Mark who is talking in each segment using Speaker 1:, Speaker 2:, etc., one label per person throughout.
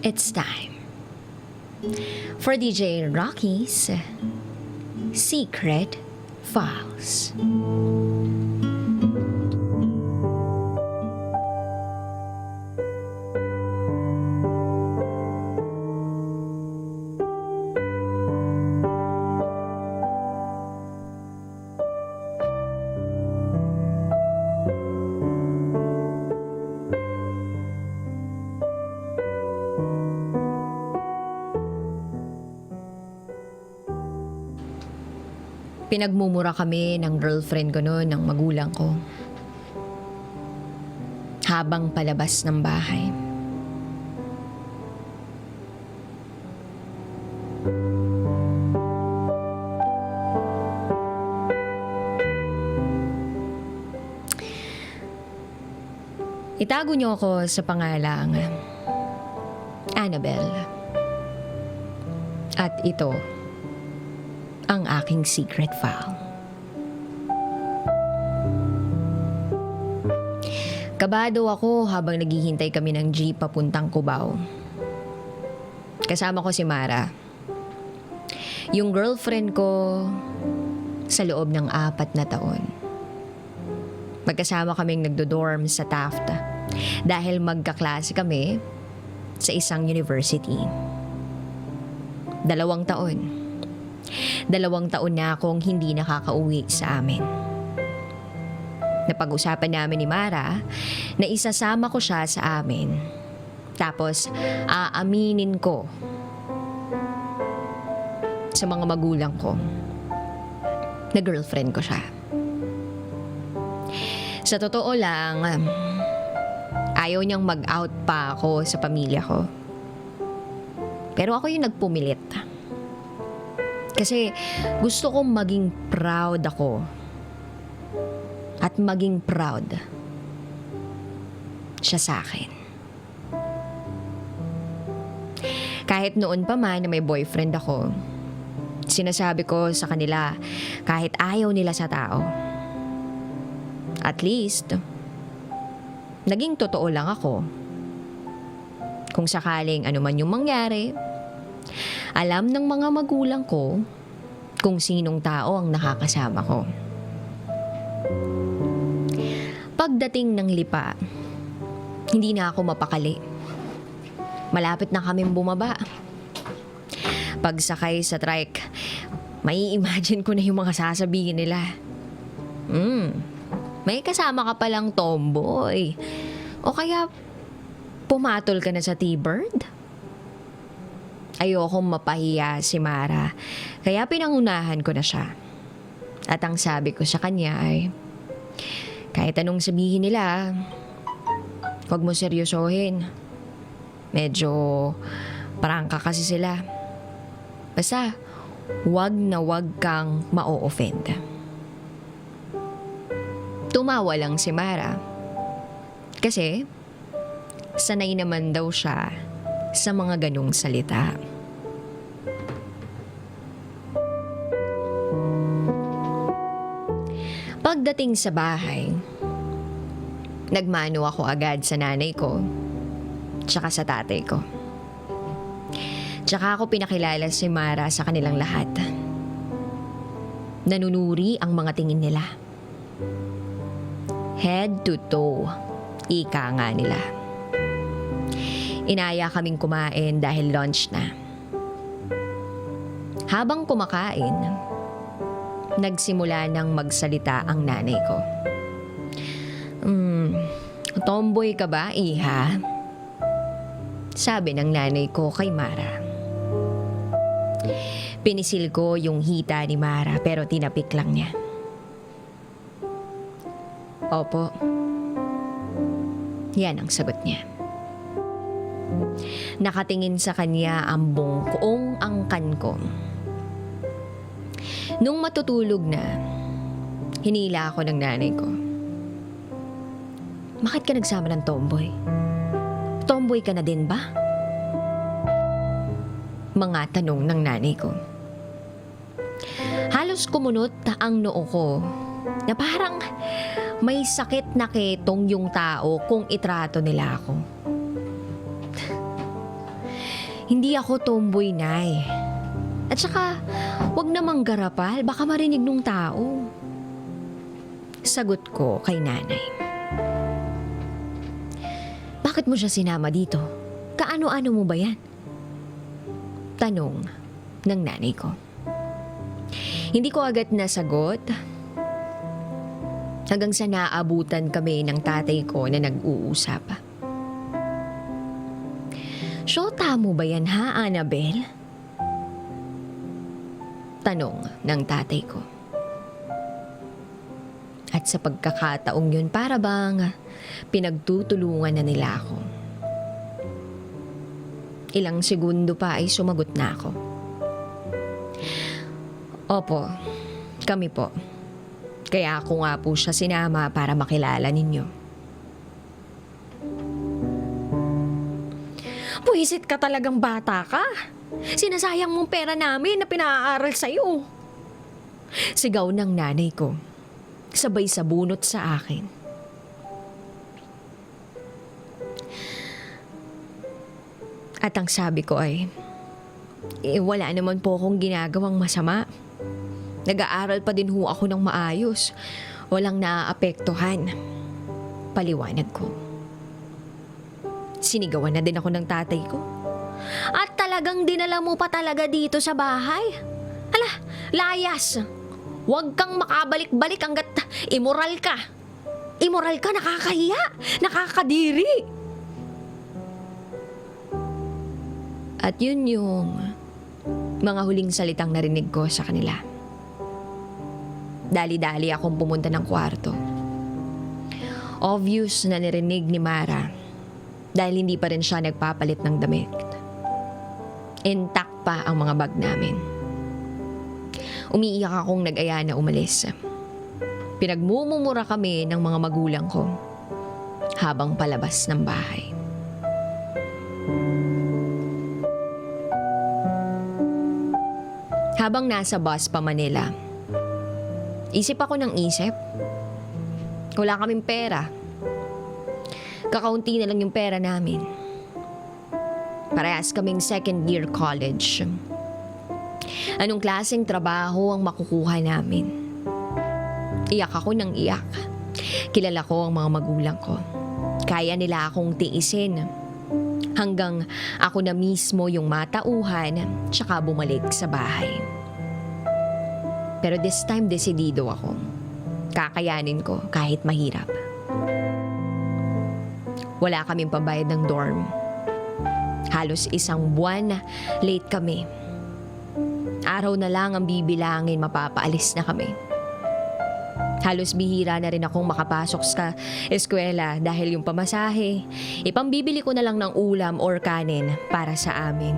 Speaker 1: It's time for DJ Rocky's Secret Files. Pinagmumura kami ng girlfriend ko noon, ng magulang ko. Habang palabas ng bahay. Itago niyo ako sa pangalang Annabelle. At ito ang aking secret file. Kabado ako habang naghihintay kami ng jeep papuntang Cubao. Kasama ko si Mara, yung girlfriend ko sa loob ng 4 na taon. Magkasama kaming nagdo-dorm sa Taft dahil magkaklase kami sa isang university. 2 taon. 2 taon na akong hindi nakakauwi sa amin. Napag-usapan namin ni Mara na isasama ko siya sa amin. Tapos, aaminin ko sa mga magulang ko na girlfriend ko siya. Sa totoo lang, ayaw niyang mag-out pa ako sa pamilya ko. Pero ako yung nagpumilit. Kasi gusto kong maging proud ako. At maging proud siya sa akin. Kahit noon pa man na may boyfriend ako, sinasabi ko sa kanila kahit ayaw nila sa tao. At least, naging totoo lang ako. Kung sakaling ano man yung mangyari, alam ng mga magulang ko kung sinong tao ang nakakasama ko. Pagdating ng Lipa, hindi na ako mapakali. Malapit na kaming bumaba. Pagsakay sa trike, may imagine ko na yung mga sasabihin nila. May kasama ka palang tomboy. O kaya pumatol ka na sa T-Bird? Ayokong mapahiya si Mara, kaya pinangunahan ko na siya. At ang sabi ko sa kanya ay, kahit anong sabihin nila, huwag mo seryosohin. Medyo prangka kasi sila. Basta, huwag na huwag kang ma-o-offend. Tumawa lang si Mara. Kasi, sanay naman daw siya sa mga ganong salita. Pagdating sa bahay, nagmano ako agad sa nanay ko tsaka sa tatay ko. Tsaka ako pinakilala si Mara sa kanilang lahat. Nanunuri ang mga tingin nila. Head to toe, ika nga nila. Inaya kaming kumain dahil lunch na. Habang kumakain, nagsimula nang magsalita ang nanay ko. Tomboy ka ba, iha? Sabi ng nanay ko kay Mara. Pinisil ko yung hita ni Mara pero tinapik lang niya. Opo. Yan ang sagot niya. Nakatingin sa kanya ang bungkong angkan ko. Nung matutulog na, hinila ako ng nanay ko. Bakit ka nagsama ng tomboy? Tomboy ka na din ba? Mga tanong ng nanay ko. Halos kumunot ang noo ko na parang may sakit na ketong yung tao kung itrato nila ako. Hindi ako tomboy, Nay. At saka, wag namang garapal, baka marinig nung tao. Sagot ko kay nanay. Bakit mo siya sinama dito? Kaano-ano mo ba yan? Tanong ng nanay ko. Hindi ko agad nasagot hanggang sa naabutan kami ng tatay ko na nag-uusap. Syota mo ba yan ha, Annabel? Tanong ng tatay ko. At sa pagkakataong yun, para bang pinagtutulungan na nila ako. Ilang segundo pa ay sumagot na ako. Opo, kami po. Kaya ako nga po siya sinama para makilala ninyo. Buwisit ka talagang bata ka. Sinasayang mong pera namin na pinaaral sa'yo. Sigaw ng nanay ko. Sabay sabunot sa akin. At ang sabi ko ay, wala naman po akong ginagawang masama. Nag-aaral pa din ho ako ng maayos. Walang naaapektuhan. Paliwanag ko. Sinigawan na din ako ng tatay ko. At talagang dinala mo pa talaga dito sa bahay? Hala, layas! Huwag kang makabalik-balik hanggat immoral ka. Immoral ka, nakakahiya, nakakadiri. At yun yung mga huling salitang narinig ko sa kanila. Dali-dali akong pumunta ng kwarto. Obvious na narinig ni Mara dahil hindi pa rin siya nagpapalit ng damit. Intact pa ang mga bag namin. Umiiyak akong nag-aya na umalis. Pinagmumumura kami ng mga magulang ko habang palabas ng bahay. Habang nasa bus pa Manila, isip ako ng isip. Wala kaming pera. Kakaunti na lang yung pera namin. Parehas kaming second year college. Anong klaseng trabaho ang makukuha namin? Iyak ako ng iyak. Kilala ko ang mga magulang ko. Kaya nila akong tiisin. Hanggang ako na mismo yung matauhan tsaka bumalik sa bahay. Pero this time desidido ako. Kakayanin ko kahit mahirap. Wala kaming pambayad ng dorm. Halos isang buwan na late kami. Araw na lang ang bibilangin, mapapaalis na kami. Halos bihira na rin akong makapasok sa eskwela dahil yung pamasahe, ipambibili ko na lang ng ulam or kanin para sa amin.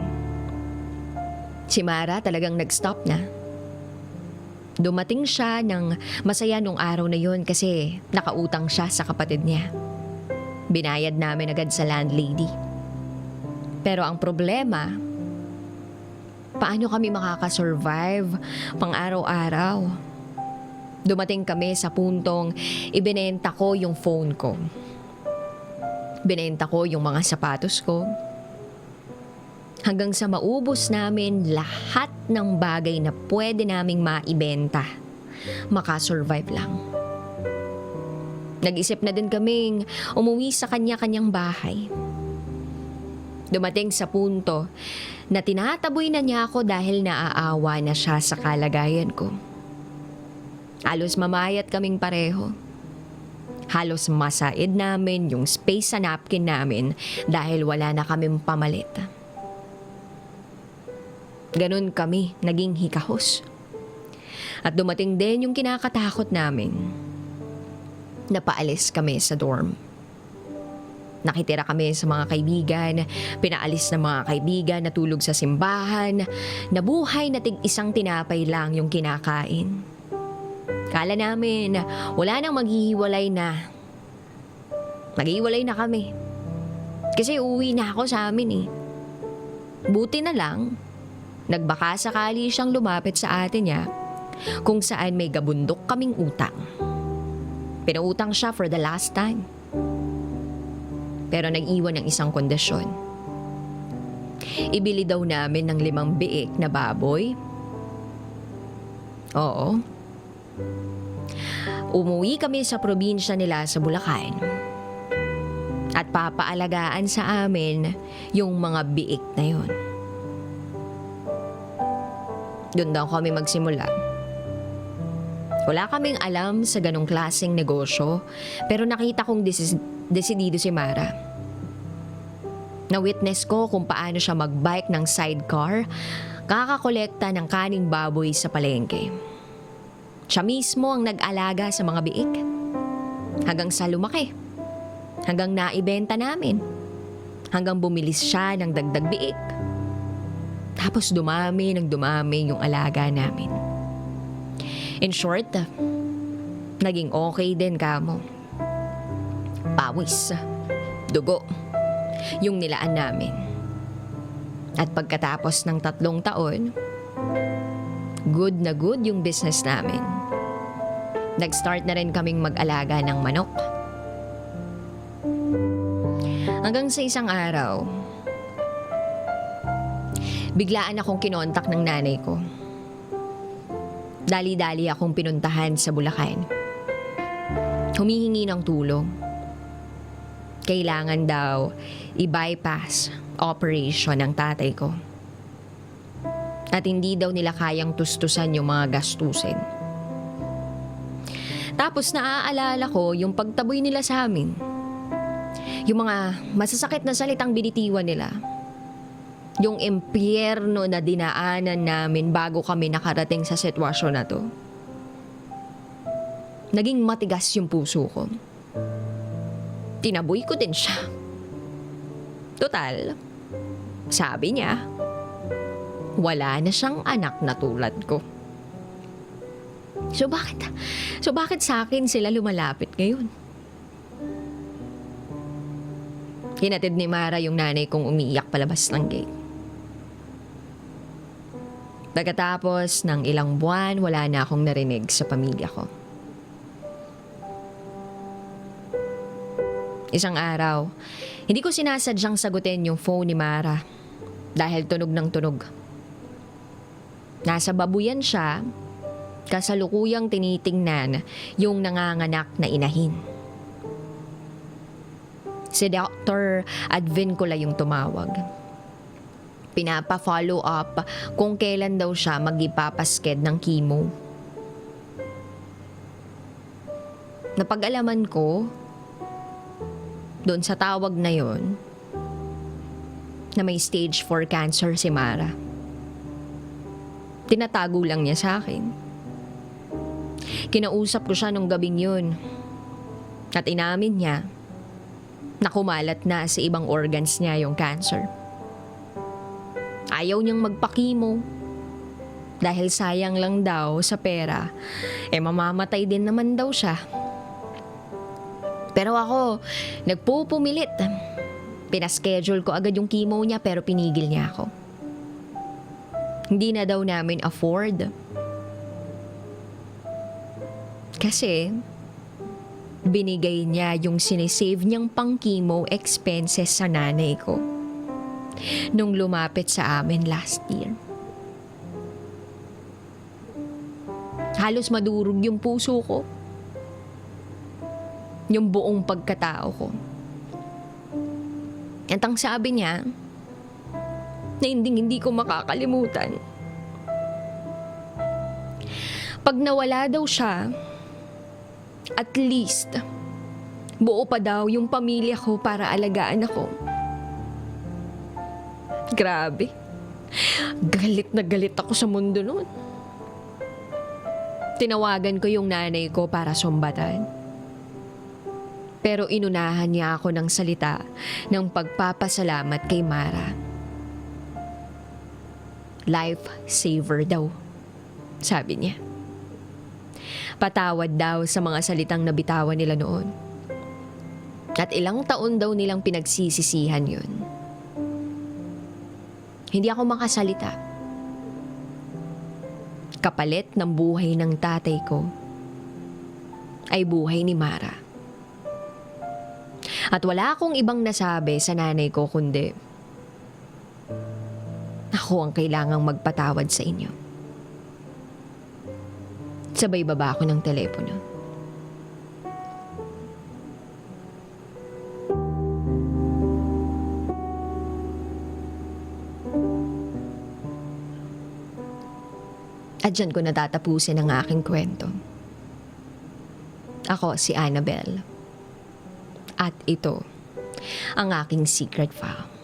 Speaker 1: Si Mara talagang nag-stop na. Dumating siya ng masaya nung araw na yun kasi nakautang siya sa kapatid niya. Binayad namin agad sa landlady. Pero ang problema, paano kami makakasurvive pang araw-araw? Dumating kami sa puntong ibinenta ko yung phone ko. Binenta ko yung mga sapatos ko. Hanggang sa maubos namin lahat ng bagay na pwede naming maibenta. Makasurvive lang. Nag-isip na din kaming umuwi sa kanya-kanyang bahay. Dumating sa punto na tinataboy na niya ako dahil naaawa na siya sa kalagayan ko. Halos mamayat kaming pareho. Halos masaid namin yung space sa napkin namin dahil wala na kaming pamalit. Ganun kami naging hikahos. At dumating din yung kinakatakot namin. Napaalis kami sa dorm. Nakitira kami sa mga kaibigan, pinaalis ng mga kaibigan, natulog sa simbahan, nabuhay na tig-isang tinapay lang yung kinakain. Kala namin, wala nang maghihiwalay na. Maghihiwalay na kami. Kasi uuwi na ako sa amin eh. Buti na lang, nagbaka sakali siyang lumapit sa atin niya kung saan may gabundok kaming utang. Pinautang siya for the last time. Pero nag-iwan ng isang kondisyon. ibili daw namin ng 5 biik na baboy. Oo. Umuwi kami sa probinsya nila sa Bulacan. At papaalagaan sa amin yung mga biik na yun. Doon daw kami magsimula. Wala kaming alam sa ganong klaseng negosyo, pero nakita kong desidido si Mara. Na-witness ko kung paano siya magbike ng sidecar, kakakolekta ng kaning baboy sa palengke. Siya mismo ang nag-alaga sa mga biik. Hanggang sa lumaki. Hanggang naibenta namin. Hanggang bumilis siya ng dagdag biik. Tapos dumami yung alaga namin. In short, naging okay din kamo. Pawis, dugo, yung nilaan namin. At pagkatapos ng 3 taon, good na good yung business namin. Nag-start na rin kaming mag-alaga ng manok. Hanggang sa isang araw, biglaan akong kinontak ng nanay ko. Dali-dali akong pinuntahan sa Bulacan. Humihingi ng tulong. Kailangan daw i-bypass operation ng tatay ko. At hindi daw nila kayang tustusan yung mga gastusin. Tapos naaalala ko yung pagtaboy nila sa amin. Yung mga masasakit na salitang binitiwan nila. Yung impyerno na dinaanan namin bago kami nakarating sa sitwasyon na to. Naging matigas yung puso ko. Tinaboy ko din siya. Total, sabi niya, wala na siyang anak na tulad ko. So bakit sa akin sila lumalapit ngayon? Hinatid ni Mara yung nanay kong umiiyak palabas ng gate. Pagkatapos ng ilang buwan, wala na akong narinig sa pamilya ko. Isang araw, hindi ko sinasadyang sagutin yung phone ni Mara dahil tunog ng tunog. Nasa babuyan siya, kasalukuyang tinitingnan yung nanganganak na inahin. Si Dr. Advincula yung tumawag. Pinapa-follow up kung kailan daw siya mag-ipapasked ng chemo. Napag-alaman ko, doon sa tawag na yon, na may stage 4 cancer si Mara. Tinatago lang niya sa akin. Kinausap ko siya nung gabing yun. At inamin niya na kumalat na sa ibang organs niya yung cancer. Ayaw niyang magpakimo dahil sayang lang daw sa pera. Mamamatay din naman daw siya. Pero ako, nagpupumilit. Pinaschedule ko agad yung chemo niya pero pinigil niya ako. Hindi na daw namin afford. Kasi binigay niya yung sinisave niyang pang-chemo expenses sa nanay ko nung lumapit sa amin last year. Halos madurog yung puso ko. Yung buong pagkatao ko. At ang sabi niya, na hindi ko makakalimutan. Pag nawala daw siya, at least, buo pa daw yung pamilya ko para alagaan ako. Grabe. Galit na galit ako sa mundo noon. Tinawagan ko yung nanay ko para sumbatan. Pero inunahan niya ako ng salita ng pagpapasalamat kay Mara. Life saver daw, sabi niya. Patawad daw sa mga salitang nabitawan nila noon. At ilang taon daw nilang pinagsisisihan yun. Hindi ako makasalita. Kapalit ng buhay ng tatay ko ay buhay ni Mara. At wala akong ibang nasabi sa nanay ko kundi, Ako ang kailangang magpatawad sa inyo. Sabay baba ako ng telepono. At dyan ko natatapusin ang aking kwento. Ako si Annabelle. At ito, ang aking secret file.